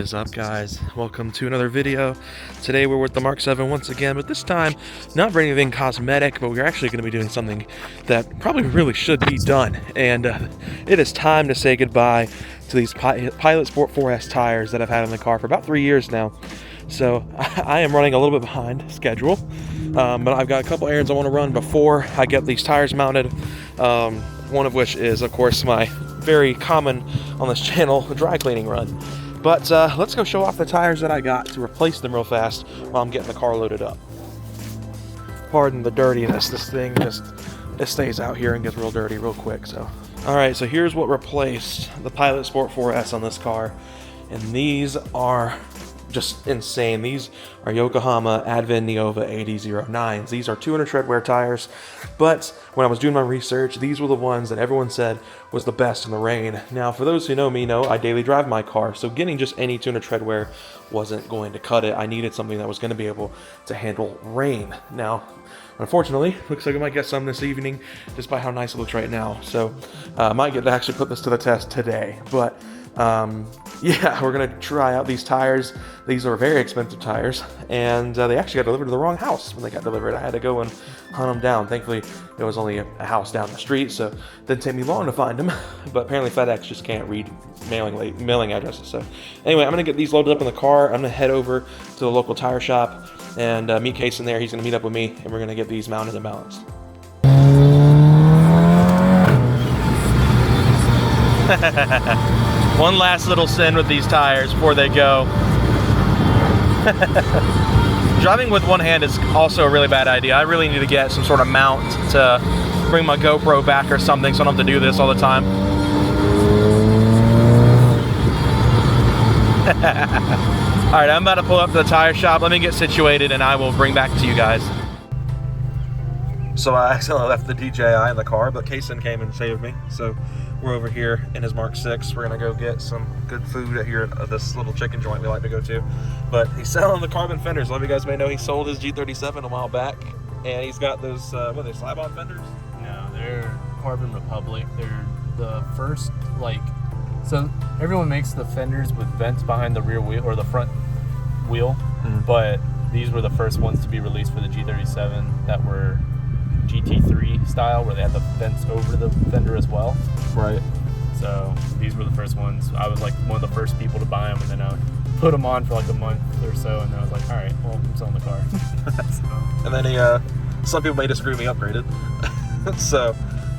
is up, guys? Welcome to another video. Today we're with the Mark 7 once again, but this time not for anything cosmetic, but we're actually going to be doing something that probably really should be done. And it is time to say goodbye to these Pilot Sport 4S tires that I've had in the car for about 3 years now. So I am running a little bit behind schedule, but I've got a couple errands I want to run before I get these tires mounted. One of which is, of course, my very common on this channel dry cleaning run. But let's go show off the tires that I got to replace them real fast while I'm getting the car loaded up. Pardon the dirtiness, this thing it stays out here and gets real dirty real quick. So alright, so here's what replaced the Pilot Sport 4S on this car, and these are just insane. These are Yokohama Advent Neova 8009s. These are 200 tread wear tires, but when I was doing my research, these were the ones that everyone said was the best in the rain. Now, for those who know me, know I daily drive my car, so getting just any 200 tread wear wasn't going to cut it. I needed something that was going to be able to handle rain. Now, unfortunately, looks like I might get some this evening just by how nice it looks right now. So I might get to actually put this to the test today, but yeah, we're gonna try out these tires. These are very expensive tires, and they actually got delivered to the wrong house when they got delivered. I had to go and hunt them down. Thankfully, it was only a house down the street, so it didn't take me long to find them. But apparently FedEx just can't read mailing addresses. So anyway, I'm gonna get these loaded up in the car. I'm gonna head over to the local tire shop and meet Case in there. He's gonna meet up with me, and we're gonna get these mounted and balanced. One last little sin with these tires before they go. Driving with one hand is also a really bad idea. I really need to get some sort of mount to bring my GoPro back or something so I don't have to do this all the time. Alright, I'm about to pull up to the tire shop. Let me get situated and I will bring back to you guys. So I accidentally left the DJI in the car, but Kason came and saved me. So we're over here in his Mark 6. We're gonna go get some good food here at this little chicken joint we like to go to. But he's selling the carbon fenders. A lot of you guys may know he sold his G37 a while back, and he's got those what are they, slab-on fenders? No, they're Carbon Republic. They're the first, like, so everyone makes the fenders with vents behind the rear wheel or the front wheel, but these were the first ones to be released for the G37 that were GT3 style, where they had the vents over the fender as well. Right. So these were the first ones. I was like one of the first people to buy them, and then I put them on for like a month or so, and then I was like, all right, well, I'm selling the car. And then some people may disagree with me upgraded. So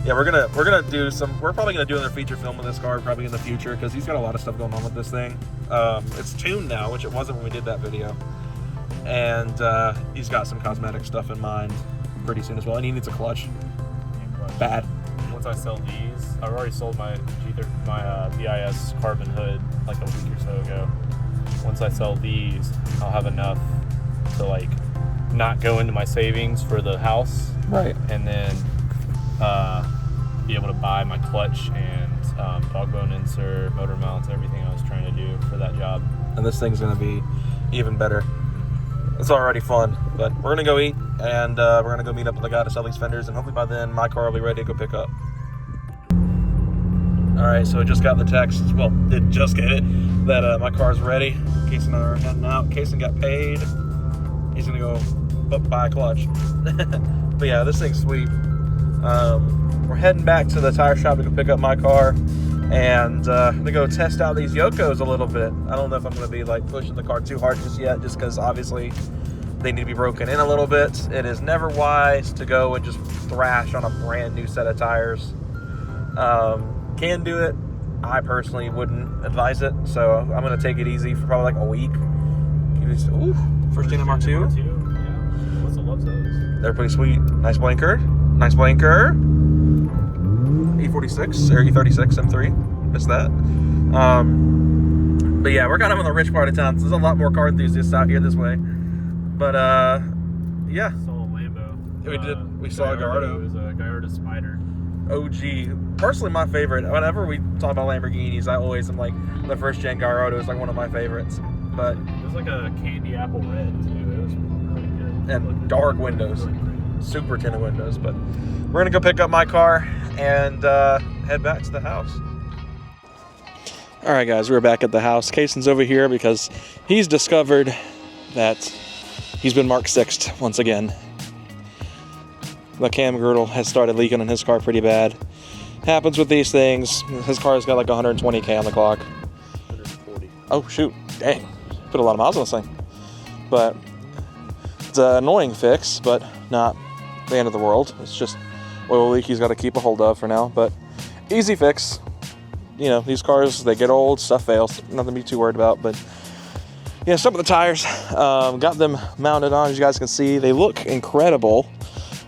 yeah, we're gonna do some. We're probably gonna do another feature film with this car probably in the future, because he's got a lot of stuff going on with this thing. It's tuned now, which it wasn't when we did that video, and he's got some cosmetic stuff in mind pretty soon as well, and he needs a clutch. Bad. Once I sell these, I've already sold my VIS carbon hood like a week or so ago. Once I sell these, I'll have enough to like not go into my savings for the house, right? And then be able to buy my clutch and dog bone insert, motor mounts, everything I was trying to do for that job. And this thing's gonna be even better. It's already fun, but we're gonna go eat, and we're gonna go meet up with the guy to sell these fenders, and hopefully by then my car will be ready to go pick up. Alright, so I just got the text, well, did just get it, that my car's ready. Kason and I are heading out. Kason got paid. He's gonna go buy a clutch. But yeah, this thing's sweet. We're heading back to the tire shop to go pick up my car, and to go test out these Yokos a little bit. I don't know if I'm going to be like pushing the car too hard just yet, just because obviously they need to be broken in a little bit. It is never wise to go and just thrash on a brand new set of tires. Can do it. I personally wouldn't advise it, so I'm going to take it easy for probably like a week. Ooh, first gen Mark 2. Yeah, Melissa loves those. They're pretty sweet. Nice blinker. Nice blinker. E46 or E36 M3. Missed that. But yeah, we're kind of in the rich part of town, so there's a lot more car enthusiasts out here this way. But yeah. Saw a Lambo. We did. We saw a Gallardo. It was a Gallardo Spider. OG. Personally, my favorite. Whenever we talk about Lamborghinis, I always am like the first gen Gallardo is like one of my favorites. But it was like a candy apple red too. It was pretty good. And dark windows. Super tinted windows. But we're gonna go pick up my car and head back to the house. All right, guys, we're back at the house. Kaysen's over here because he's discovered that he's been Mark 6'd once again. The cam girdle has started leaking in his car pretty bad. Happens with these things. His car's got like 120K on the clock. 140. Oh, shoot. Dang. Put a lot of miles on this thing. But it's an annoying fix, but not the end of the world. It's just oil leak he's got to keep a hold of for now. But easy fix. You know, these cars, they get old, stuff fails. Nothing to be too worried about. But yeah, some of the tires, got them mounted on. As you guys can see, they look incredible.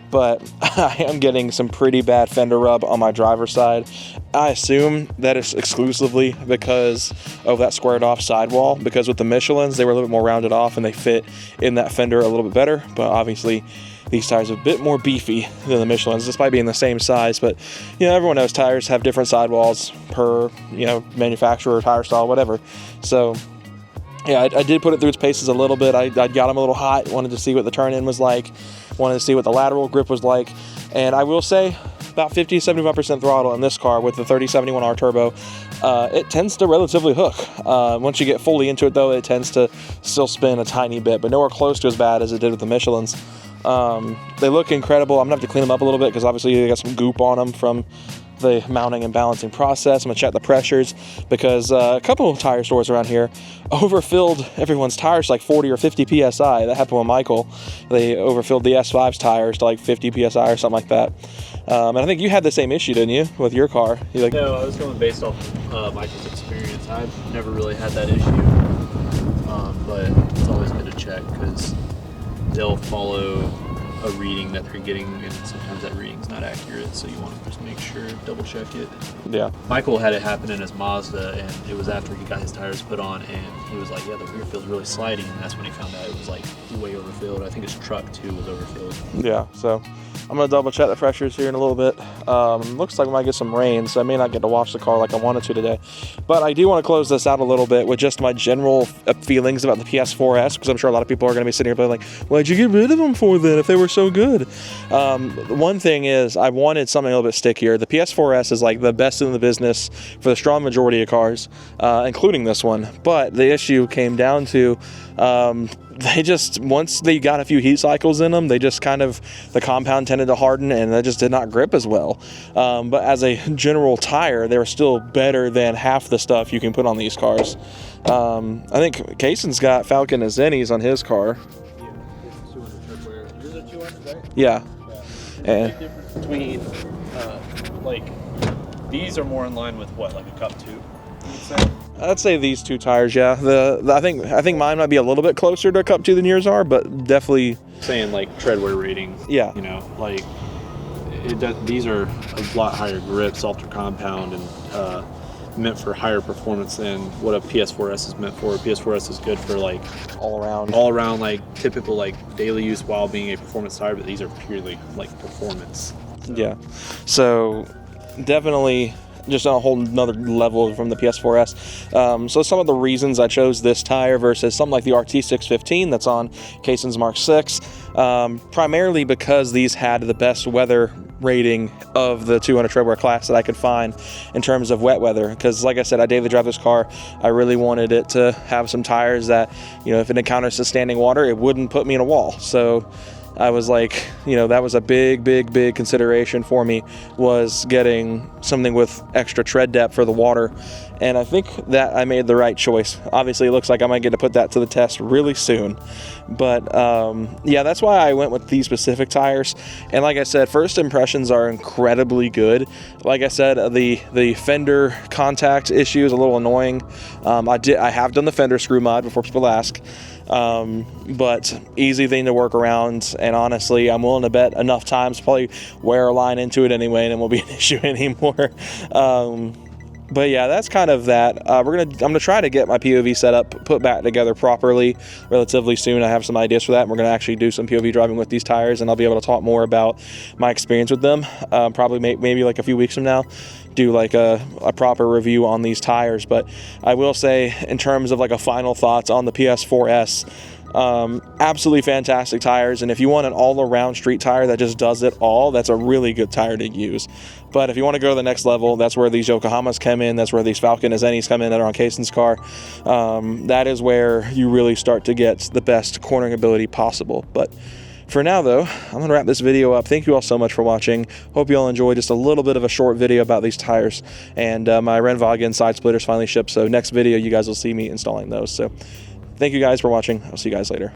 But I am getting some pretty bad fender rub on my driver's side. I assume that it's exclusively because of that squared off sidewall, because with the Michelins, they were a little bit more rounded off and they fit in that fender a little bit better. But obviously, these tires are a bit more beefy than the Michelins, despite being the same size. But, you know, everyone knows tires have different sidewalls per, you know, manufacturer, tire style, whatever. So, yeah, I did put it through its paces a little bit. I got them a little hot, wanted to see what the turn-in was like, wanted to see what the lateral grip was like. And I will say, about 50-75% throttle in this car with the 3071R turbo, it tends to relatively hook. Once you get fully into it, though, it tends to still spin a tiny bit, but nowhere close to as bad as it did with the Michelins. They look incredible. I'm gonna have to clean them up a little bit because obviously they got some goop on them from the mounting and balancing process. I'm gonna check the pressures because a couple of tire stores around here overfilled everyone's tires to like 40 or 50 psi. That happened with Michael. They overfilled the S5's tires to like 50 psi or something like that. And I think you had the same issue, didn't you, with your car? No, I was going based off Michael's experience. I've never really had that issue, but it's always good to check because they'll follow a reading that they're getting, and sometimes that reading's not accurate, so you want to just make sure, double check it. Yeah. Michael had it happen in his Mazda, and it was after he got his tires put on, and he was like, yeah, the rear feels really sliding, and that's when he found out it was like way overfilled. I think his truck too was overfilled. Yeah, so I'm gonna double check the pressures here in a little bit. Looks like we might get some rain, so I may not get to wash the car like I wanted to today. But I do want to close this out a little bit with just my general feelings about the PS4S, because I'm sure a lot of people are gonna be sitting here being like, why'd you get rid of them for then if they were so good? One thing is, I wanted something a little bit stickier. The PS4S is like the best in the business for the strong majority of cars, including this one. But the issue came down to they just, once they got a few heat cycles in them, they just kind of, the compound tended to harden and they just did not grip as well. But as a general tire, they were still better than half the stuff you can put on these cars. I think Kaysen's got Falcon Azenis on his car. Yeah. And the difference between like these are more in line with what, like a Cup 2, you would say? I'd say these two tires, yeah. I think mine might be a little bit closer to a Cup 2 than yours are, but definitely Saying like treadwear rating. Yeah. You know, like these are a lot higher grip, softer compound, and meant for higher performance than what a PS4S is meant for. A PS4S is good for like all around like typical like daily use while being a performance tire, but these are purely like performance. So. Yeah. So definitely just on a whole another level from the PS4S. So some of the reasons I chose this tire versus something like the RT615 that's on Kaysen's Mark 6, primarily because these had the best weather rating of the 200 treadwear class that I could find in terms of wet weather, because like I said, I daily drive this car. I really wanted it to have some tires that, you know, if it encounters the standing water, it wouldn't put me in a wall. So I was like, you know, that was a big consideration for me, was getting something with extra tread depth for the water. And I think that I made the right choice. Obviously, it looks like I might get to put that to the test really soon. But yeah, that's why I went with these specific tires. And like I said, first impressions are incredibly good. Like I said, the fender contact issue is a little annoying. I have done the fender screw mod before people ask. But easy thing to work around, and honestly, I'm willing to bet enough times to probably wear a line into it anyway, and it won't be an issue anymore. But yeah, that's kind of that. I'm gonna try to get my POV setup put back together properly relatively soon. I have some ideas for that, and we're gonna actually do some POV driving with these tires, and I'll be able to talk more about my experience with them. Probably maybe like a few weeks from now, do like a proper review on these tires. But I will say, in terms of like a final thoughts on the PS4S, absolutely fantastic tires, and if you want an all-around street tire that just does it all, that's a really good tire to use. But if you want to go to the next level, that's where these Yokohamas come in. That's where these Falcon Azenis come in that are on Kaysen's car. That is where you really start to get the best cornering ability possible. But for now, though, I'm going to wrap this video up. Thank you all so much for watching. Hope you all enjoyed just a little bit of a short video about these tires. And my Rennwagen side splitters finally shipped, so next video you guys will see me installing those. So thank you guys for watching. I'll see you guys later.